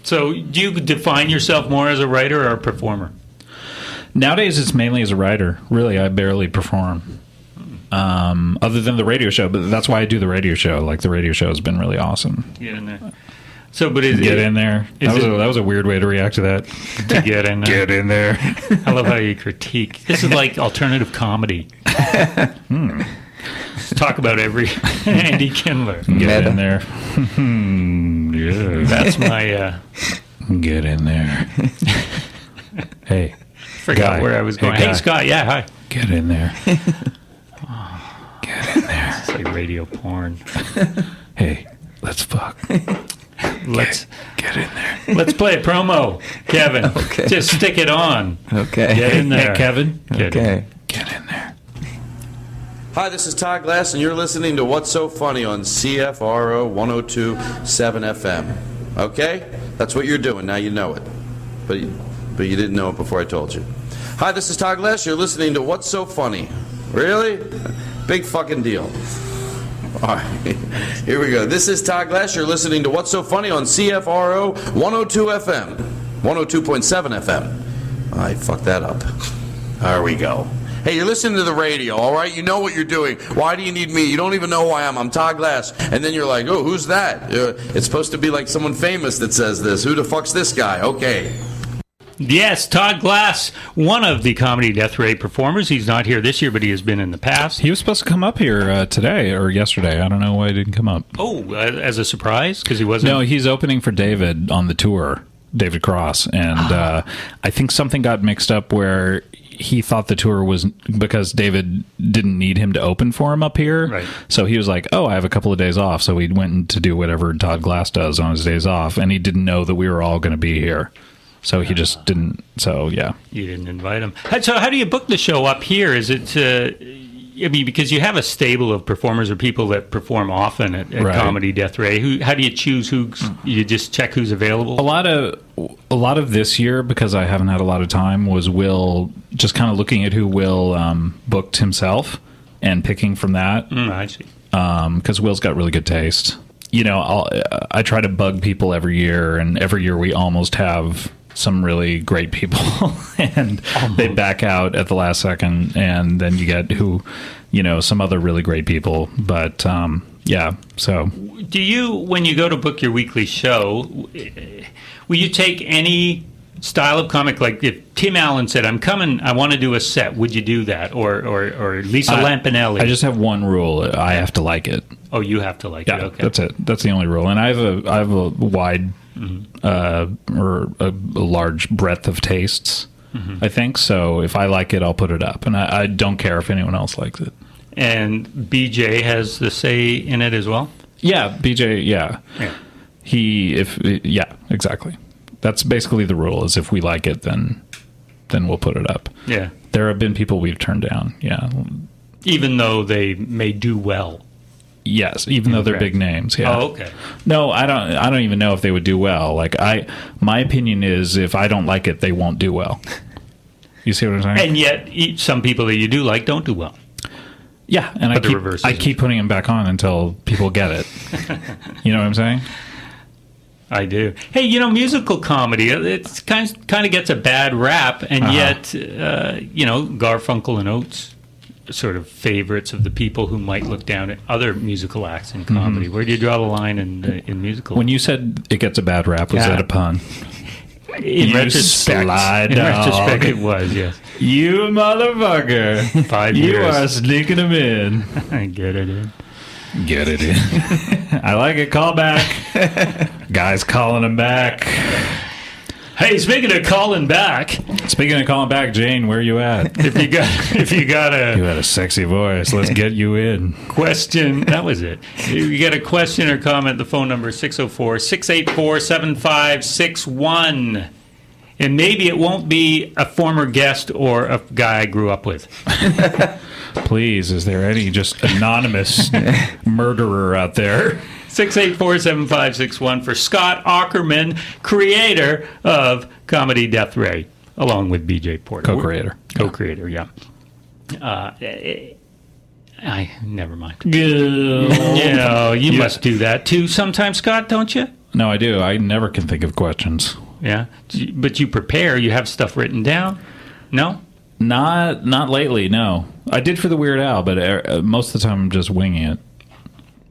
So do you define yourself more as a writer or a performer? Nowadays, it's mainly as a writer. Really, I barely perform. Other than the radio show, but that's why I do the radio show. Like, the radio show has been really awesome. Get in there. So, but is get in there. That was a weird way to react to that. To get in there. Get in there. I love how you critique. This is like alternative comedy. Let's talk about every Andy Kindler. Get in there. Yeah. That's my. Get in there. Hey. Forgot where I was going. Hey, Scott. Yeah, hi. Get in there. Get in there. It's like radio porn. Hey, let's fuck. Let's get in there. Let's play a promo, Kevin. Okay. Just stick it on. Okay. Get in there, hey, Kevin. Get in there. Hi, this is Todd Glass, and you're listening to What's So Funny on CFRO 102.7 FM. Okay? That's what you're doing. Now you know it. But you didn't know it before I told you. Hi, this is Todd Glass. You're listening to What's So Funny. Really? Big fucking deal. All right, here we go. This is Todd Glass. You're listening to What's So Funny on CFRO 102 FM, 102.7 FM. I fucked that up. There we go. Hey, you're listening to the radio, all right? You know what you're doing. Why do you need me? You don't even know who I am. I'm Todd Glass. And then you're like, oh, who's that? It's supposed to be like someone famous that says this. Who the fuck's this guy? Okay. Yes, Todd Glass, one of the Comedy Death Ray performers. He's not here this year, but he has been in the past. He was supposed to come up here today or yesterday. I don't know why he didn't come up. Oh, as a surprise? Because he wasn't... No, he's opening for David on the tour, David Cross. And I think something got mixed up where he thought the tour was... Because David didn't need him to open for him up here. Right. So he was like, oh, I have a couple of days off. So he went to do whatever Todd Glass does on his days off. And he didn't know that we were all going to be here. So he just didn't. So, yeah. You didn't invite him. So how do you book the show up here? Is it, I mean, because you have a stable of performers or people that perform often at right. Comedy Death Ray. How do you choose who? You just check who's available? A lot of this year, because I haven't had a lot of time, was Will just kind of looking at who Will booked himself and picking from that. I see. Because Will's got really good taste. You know, I try to bug people every year, and every year we almost have some really great people and they back out at the last second, and then you get some other really great people. But so do you, when you go to book your weekly show, will you take any style of comic? Like if Tim Allen said, I'm coming, I want to do a set, would you do that? Or Lisa Lampanelli? I just have one rule. I have to like it. Oh, you have to like it. Okay. That's it. That's the only rule. And I have a wide or a large breadth of tastes, I think. So if I like it, I'll put it up. And I don't care if anyone else likes it. And BJ has the say in it as well? Yeah, BJ, yeah. Exactly. That's basically the rule, is if we like it, then we'll put it up. Yeah. There have been people we've turned down, yeah. Even though they may do well. Yes, even though they're big names. Yeah. Oh, okay. No, I don't even know if they would do well. Like my opinion is, if I don't like it, they won't do well. You see what I'm saying? And yet, some people that you do like don't do well. Yeah, and I keep putting them back on until people get it. You know what I'm saying? I do. Hey, musical comedy, it's kind of gets a bad rap, and yet, Garfunkel and Oates sort of favorites of the people who might look down at other musical acts in comedy. Where do you draw the line in musical? When you said it gets a bad rap, was that a pun? In retrospect, it was, yes. You motherfucker. 5 years. You are sneaking them in. Get it in. Get it in. I like it. Call back. Guys calling him back. Hey, speaking of calling back, Jane, where you at? If you got you had a sexy voice. Let's get you in. Question. That was it. If you got a question or comment, the phone number is 604-684-7561. And maybe it won't be a former guest or a guy I grew up with. Please, is there any just anonymous murderer out there? 684-7561 for Scott Aukerman, creator of Comedy Death Ray, along with BJ Porter. Co-creator, yeah. Never mind. You must do that too sometimes, Scott, don't you? No, I do. I never can think of questions. Yeah, but you prepare. You have stuff written down. No, not lately. No, I did for the Weird Al, but most of the time I'm just winging it.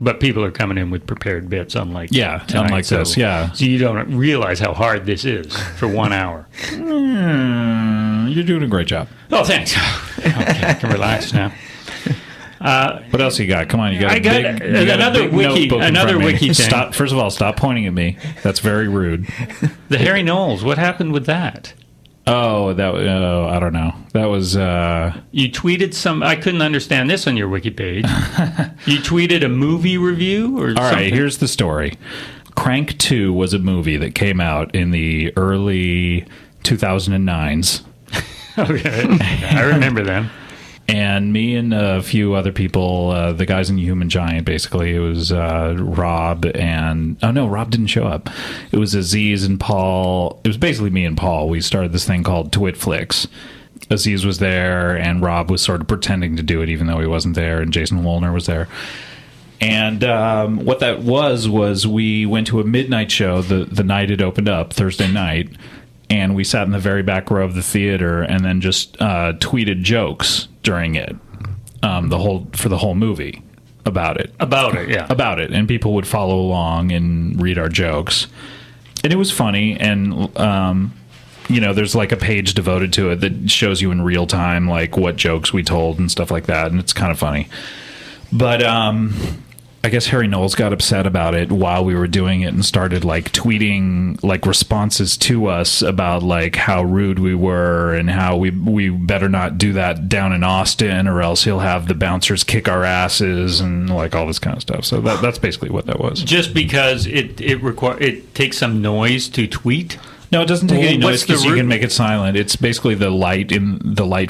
But people are coming in with prepared bits, unlike tonight, unlike this. Yeah, so you don't realize how hard this is for 1 hour. You're doing a great job. Oh, thanks. Okay, I can relax now. What else you got? Come on, you got another wiki thing. Stop. First of all, stop pointing at me. That's very rude. The Harry Knowles. What happened with that? Oh, I don't know. That was you tweeted some. I couldn't understand this on your wiki page. You tweeted a movie review or something? All right, here's the story. Crank 2 was a movie that came out in the early 2009s. Okay, I remember them. And me and a few other people, the guys in Human Giant, basically, it was Rob and... Oh, no, Rob didn't show up. It was Aziz and Paul. It was basically me and Paul. We started this thing called Twitflix. Aziz was there, and Rob was sort of pretending to do it, even though he wasn't there, and Jason Wolner was there. And what that was we went to a midnight show the night it opened up, Thursday night, and we sat in the very back row of the theater and then just tweeted jokes during it, for the whole movie about it. About it, and people would follow along and read our jokes, and it was funny. And there's like a page devoted to it that shows you in real time like what jokes we told and stuff like that, and it's kind of funny. But I guess Harry Knowles got upset about it while we were doing it and started like tweeting like responses to us about like how rude we were and how we better not do that down in Austin or else he'll have the bouncers kick our asses and like all this kind of stuff. So that's basically what that was. Just because it takes some noise to tweet? No, it doesn't take any noise because you can make it silent. It's basically the light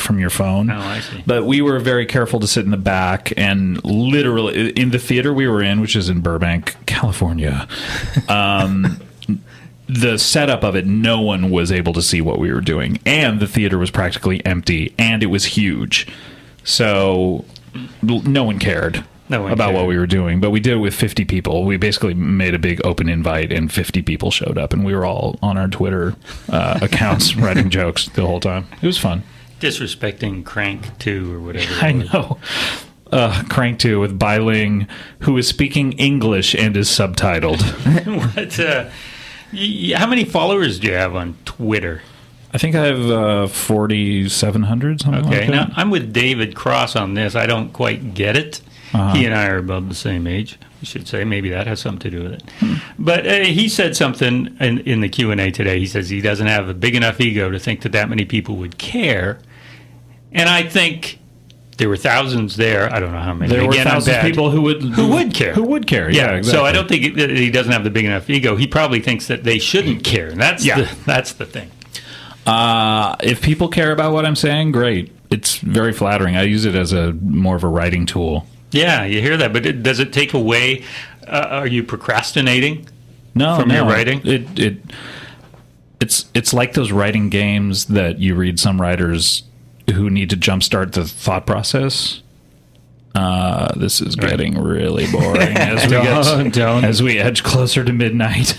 from your phone. Oh, I see. But we were very careful to sit in the back, and literally in the theater we were in, which is in Burbank, California, the setup of it, no one was able to see what we were doing, and the theater was practically empty, and it was huge, so no one cared. What we were doing, but we did it with 50 people. We basically made a big open invite, and 50 people showed up, and we were all on our Twitter accounts writing jokes the whole time. It was fun. Disrespecting Crank 2 or whatever. I know. Crank 2 with Biling, who is speaking English and is subtitled. How many followers do you have on Twitter? I think I have 4,700, something like that. Now I'm with David Cross on this. I don't quite get it. He and I are about the same age, we should say. Maybe that has something to do with it. But he said something in the Q&A today. He says he doesn't have a big enough ego to think that many people would care. And I think there were thousands there. I don't know how many. There were thousands of people who would care. Who would care, yeah, exactly. So I don't think that he doesn't have the big enough ego. He probably thinks that they shouldn't care. And that's the thing. If people care about what I'm saying, great. It's very flattering. I use it as more of a writing tool. Yeah, you hear that, but does it take away? Are you procrastinating? No, from your writing. It's like those writing games that you read some writers who need to jumpstart the thought process. This is getting really boring as we edge closer to midnight.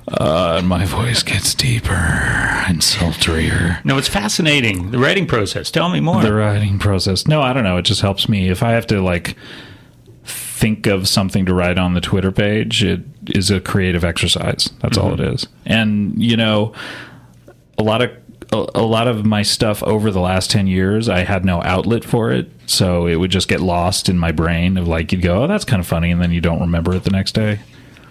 And my voice gets deeper and sultrier. No, it's fascinating. The writing process. Tell me more. The writing process. No, I don't know. It just helps me. If I have to, think of something to write on the Twitter page, it is a creative exercise. That's all it is. And, a lot of my stuff over the last 10 years, I had no outlet for it. So it would just get lost in my brain of, you'd go, oh, that's kind of funny. And then you don't remember it the next day.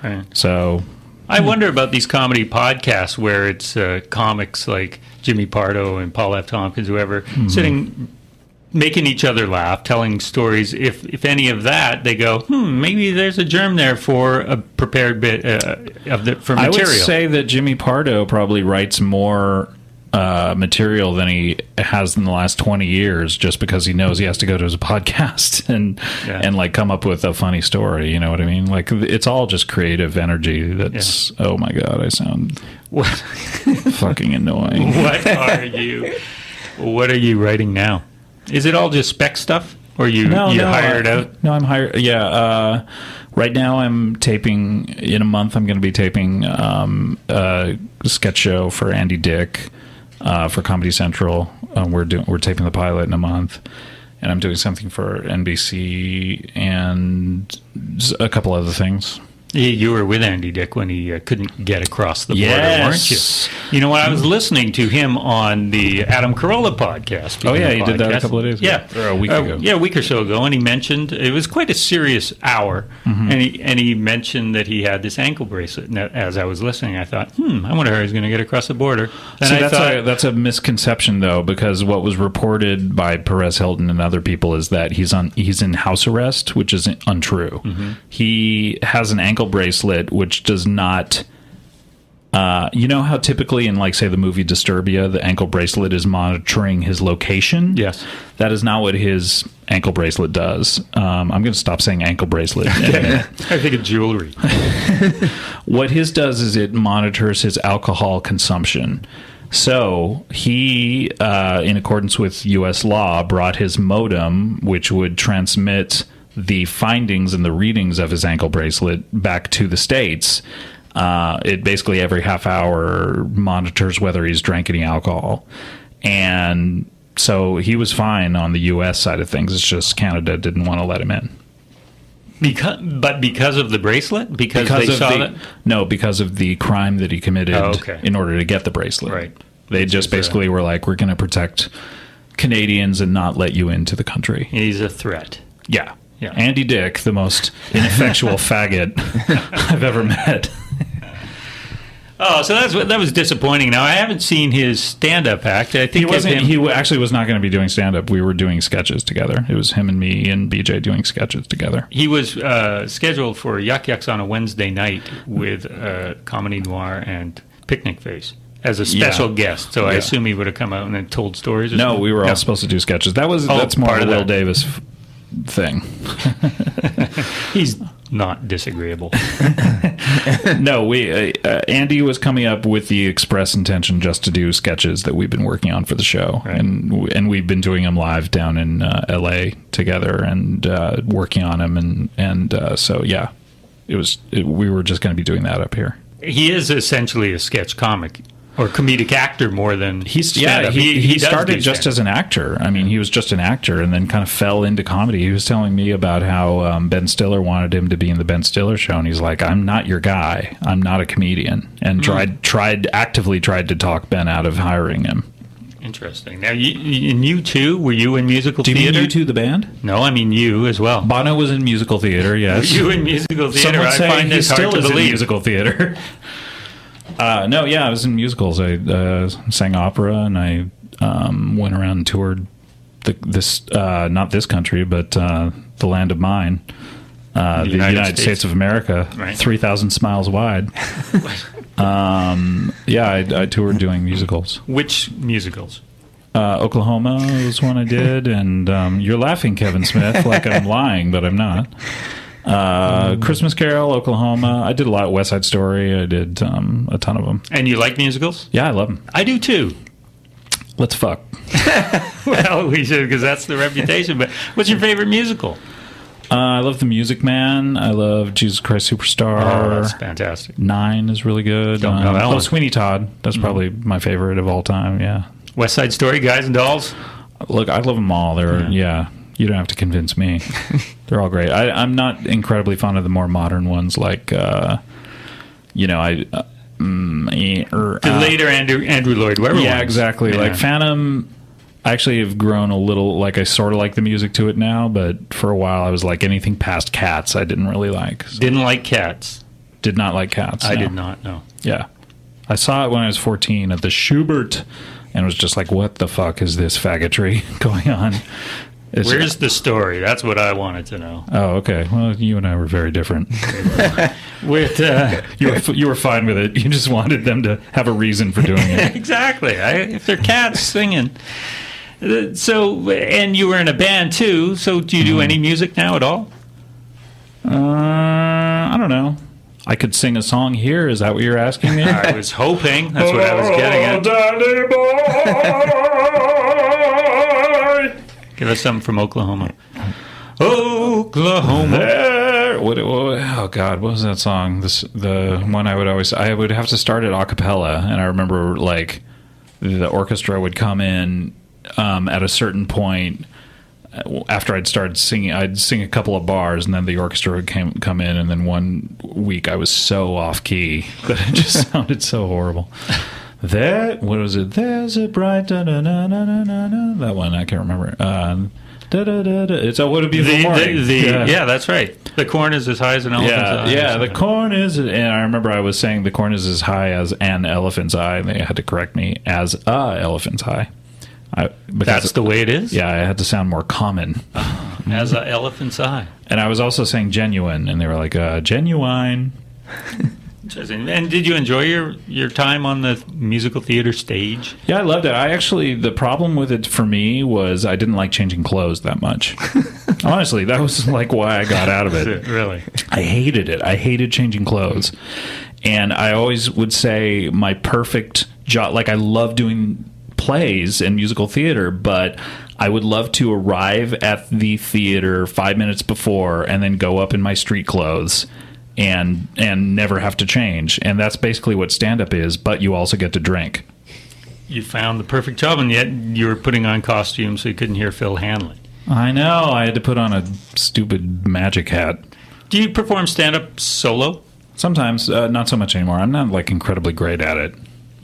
Right. So... I wonder about these comedy podcasts where it's comics like Jimmy Pardo and Paul F. Tompkins, whoever, sitting making each other laugh, telling stories. If any of that, they go, maybe there's a germ there for a prepared bit for material. I would say that Jimmy Pardo probably writes more material than he has in the last 20 years, just because he knows he has to go to his podcast and like come up with a funny story. You know what I mean? Like, it's all just creative energy. That's oh my god, I sound fucking annoying. What are you writing now? Is it all just spec stuff, or you hired out? No, I'm hired. Yeah. Right now, I'm taping. In a month, I'm going to be taping a sketch show for Andy Dick. For Comedy Central. We're taping the pilot in a month, and I'm doing something for NBC and a couple other things. You were with Andy Dick when he couldn't get across the border, weren't you? You know what? I was listening to him on the Adam Carolla podcast. Oh, yeah, he did that a couple of days ago. Yeah. Or a week ago. Yeah, a week or so ago, and he mentioned, it was quite a serious hour, and he mentioned that he had this ankle bracelet, and as I was listening, I thought, I wonder how he's going to get across the border. And See, that's a misconception, though, because what was reported by Perez Hilton and other people is that he's in house arrest, which is untrue. He has an ankle bracelet which does not you know how typically in, like, say, the movie Disturbia, the ankle bracelet is monitoring his location? Yes. That is not what his ankle bracelet does. I'm going to stop saying ankle bracelet. I think of jewelry. What his does is it monitors his alcohol consumption. So he, in accordance with U.S. law, brought his modem, which would transmit the findings and the readings of his ankle bracelet back to the States. It basically every half hour monitors whether he's drank any alcohol. And so he was fine on the U.S. side of things. It's just Canada didn't want to let him in. Because of the bracelet? Because they saw that? No, because of the crime that he committed in order to get the bracelet. Right. They just basically were like, we're going to protect Canadians and not let you into the country. He's a threat. Yeah. Andy Dick, the most ineffectual faggot I've ever met. Oh, so that was disappointing. Now, I haven't seen his stand-up act. I think he actually was not going to be doing stand-up. We were doing sketches together. It was him and me and BJ doing sketches together. He was scheduled for Yuck Yucks on a Wednesday night with Comedy Noir and Picnic Face as a special guest. So I assume he would have come out and then told stories. No, we were all supposed to do sketches. That's more of a Will Davis thing. He's not disagreeable. No, Andy was coming up with the express intention just to do sketches that we've been working on for the show, right. and we've been doing them live down in LA together and working on them, and so yeah, we were just going to be doing that up here. He is essentially a sketch comic. Or comedic actor more than stand-up. He started just as an actor. I mean, he was just an actor and then kind of fell into comedy. He was telling me about how Ben Stiller wanted him to be in the Ben Stiller show, and he's like, I'm not your guy. I'm not a comedian. And actively tried to talk Ben out of hiring him. Interesting. Now, you too? Were you in musical theater? Do you mean U2 the band? No, I mean you as well. Bono was in musical theater, yes. Were you in musical theater? Someone I find this hard to believe. In musical theater. No, yeah, I was in musicals. I sang opera, and I went around and toured not this country, but the land of mine, the United States of America, right. 3,000 miles wide. I toured doing musicals. Which musicals? Oklahoma was one I did, and you're laughing, Kevin Smith, like I'm lying, but I'm not. Christmas Carol, Oklahoma. I did a lot of West Side Story. I did a ton of them. And you like musicals? Yeah, I love them. I do too. Let's fuck. Well, we should, because that's the reputation. But what's your favorite musical? I love The Music Man. I love Jesus Christ Superstar. Oh, that's fantastic. 9 is really good. Don't know that one. Sweeney Todd. That's probably my favorite of all time. Yeah. West Side Story, Guys and Dolls. Look, I love them all. You don't have to convince me. They're all great. I'm not incredibly fond of the more modern ones, like, the later Andrew Lloyd Webber ones. Yeah, exactly. Yeah. Like Phantom, I actually have grown a little, like I sort of like the music to it now, but for a while I was like anything past Cats I didn't really like. So. Didn't like Cats. Did not like Cats. I did not, no. Yeah. I saw it when I was 14 at the Schubert and was just like, what the fuck is this faggotry going on? Where's the story? That's what I wanted to know. Oh, okay. Well, you and I were very different. You were fine with it. You just wanted them to have a reason for doing it. Exactly. If they're cats singing. So, and you were in a band too. So, do you do any music now at all? I don't know. I could sing a song here. Is that what you're asking me? I was hoping. That's what I was getting at. Danny boy. Give us something from Oklahoma. Oklahoma. Oh God, what was that song? The one I would have to start it a cappella, and I remember like the orchestra would come in at a certain point. After I'd started singing, I'd sing a couple of bars, and then the orchestra would come in, and then one week I was so off key that it just sounded so horrible. What was it? There's a bright da-da-da-da-da-da. That one I can't remember. It's a What a Beautiful Morning. Yeah, that's right. The corn is as high as an elephant's eye. Yeah, the corn is, and I remember I was saying the corn is as high as an elephant's eye, and they had to correct me as a elephant's eye. That's the way it is? Yeah, I had to sound more common. As an elephant's eye. And I was also saying genuine, and they were like, genuine. Interesting. And did you enjoy your time on the musical theater stage? Yeah, I loved it. The problem with it for me was I didn't like changing clothes that much. Honestly, that was like why I got out of it. Really? I hated it. I hated changing clothes. And I always would say my perfect job, like I love doing plays and musical theater, but I would love to arrive at the theater 5 minutes before and then go up in my street clothes and never have to change. And that's basically what stand-up is, but you also get to drink. You found the perfect job, and yet you were putting on costumes so you couldn't hear Phil Hanlon. I know. I had to put on a stupid magic hat. Do you perform stand-up solo? Sometimes. Not so much anymore. I'm not, like, incredibly great at it.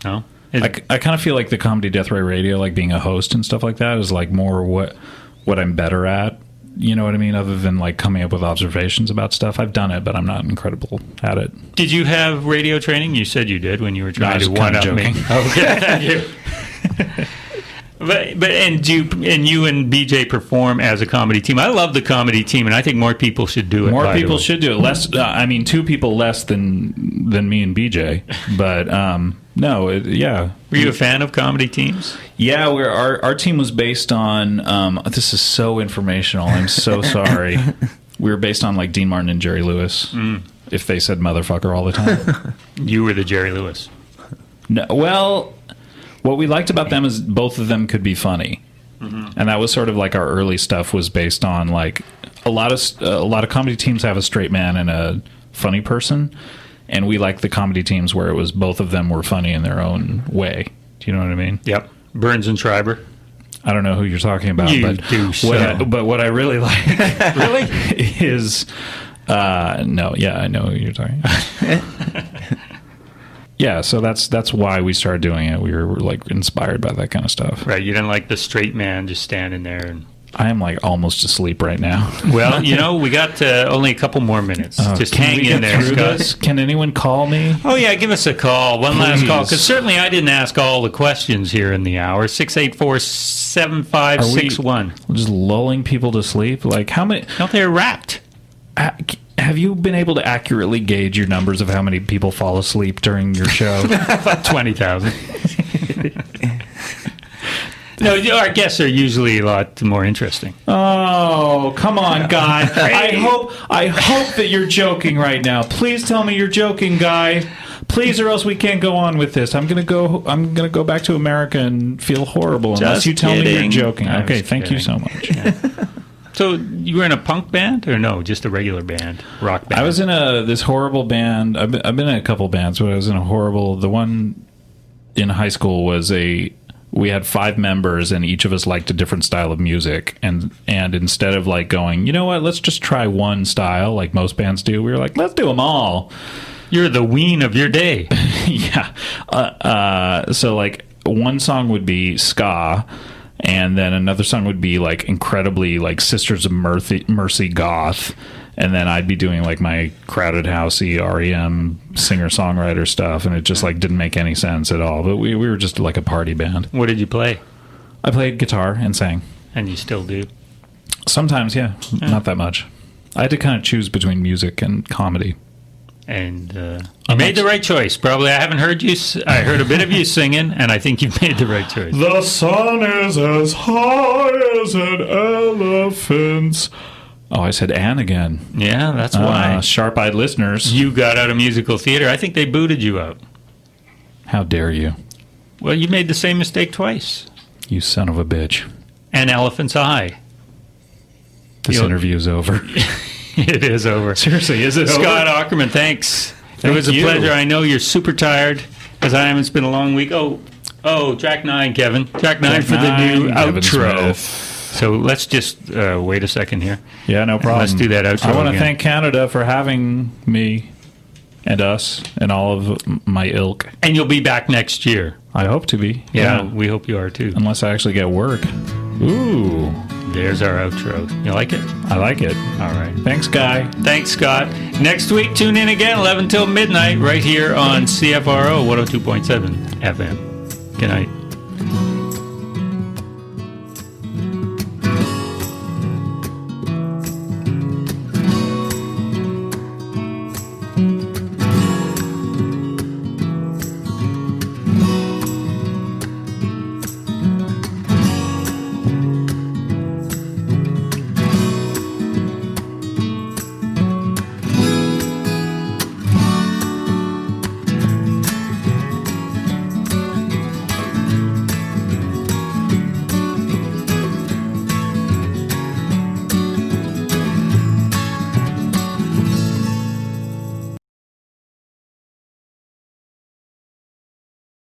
No? I kind of feel like the Comedy Death Ray Radio, like being a host and stuff like that, is like more what I'm better at. You know what I mean? Other than like coming up with observations about stuff. I've done it, but I'm not incredible at it. Did you have radio training? You said you did when you were trying to one-up me. Okay, thank you. But you and BJ perform as a comedy team. I love the comedy team, and I think more people should do it. More people should do it. Less, 2 people less than me and BJ. But yeah. Were you a fan of comedy teams? Yeah, our team was based on. This is so informational. I'm so sorry. We were based on like Dean Martin and Jerry Lewis. If they said motherfucker all the time, you were the Jerry Lewis. No, well. What we liked about them is both of them could be funny, and that was sort of like our early stuff was based on like a lot of comedy teams have a straight man and a funny person, and we liked the comedy teams where it was both of them were funny in their own way. Do you know what I mean? Yep. Burns and Schreiber. I don't know who you're talking about, but what I really like really is I know who you're talking about. Yeah, so that's why we started doing it. We were like inspired by that kind of stuff. Right, you didn't like the straight man just standing there. And I am like almost asleep right now. Well, we got only a couple more minutes. Just hang in there, Scott. Can anyone call me? Oh yeah, give us a call. One last call, because certainly I didn't ask all the questions here in the hour. 684-7561. Just lulling people to sleep. Like how many? No, they're wrapped. Have you been able to accurately gauge your numbers of how many people fall asleep during your show? 20,000. No, our guests are usually a lot more interesting. Oh, come on, Guy. I hope that you're joking right now. Please tell me you're joking, Guy. Please, or else we can't go on with this. I'm gonna go back to America and feel horrible unless you tell me you're joking. Okay, thank you so much. Yeah. So you were in a punk band, or no, just a regular band, rock band? I was in this horrible band. I've been in a couple bands, but I was in a horrible. The one in high school was we had 5 members, and each of us liked a different style of music. And instead of like going, you know what, let's just try one style like most bands do, we were like, let's do them all. You're the ween of your day. Yeah. So like one song would be ska. And then another song would be like incredibly like Sisters of Mercy goth, and then I'd be doing like my Crowded Housey REM singer-songwriter stuff, and it just like didn't make any sense at all. But we were just like a party band. What did you play? I played guitar and sang. And you still do? Sometimes, yeah. Not that much. I had to kind of choose between music and comedy. And you made the right choice. Probably I haven't heard you. I heard a bit of you singing, and I think you've made the right choice. The sun is as high as an elephant's. Oh, I said "and" again. Yeah, that's why. Sharp-eyed listeners. You got out of musical theater. I think they booted you out. How dare you? Well, you made the same mistake twice. You son of a bitch. And Elephant's Eye. This interview's over. It is over. Seriously, is it Scott over? Aukerman, thanks. It was a pleasure. I know you're super tired, as I am. It's been a long week. Oh, track 9, Kevin. Track 9 for the new Kevin outro. Smith. So let's just wait a second here. Yeah, no problem. Let's do that outro I want to again. thank Canada for having me and us and all of my ilk. And you'll be back next year. I hope to be. Yeah, we hope you are too. Unless I actually get work. Ooh. There's our outro. You like it? I like it. All right. Thanks, Guy. Thanks, Scott. Next week, tune in again, 11 till midnight, right here on CFRO 102.7 FM. Good night.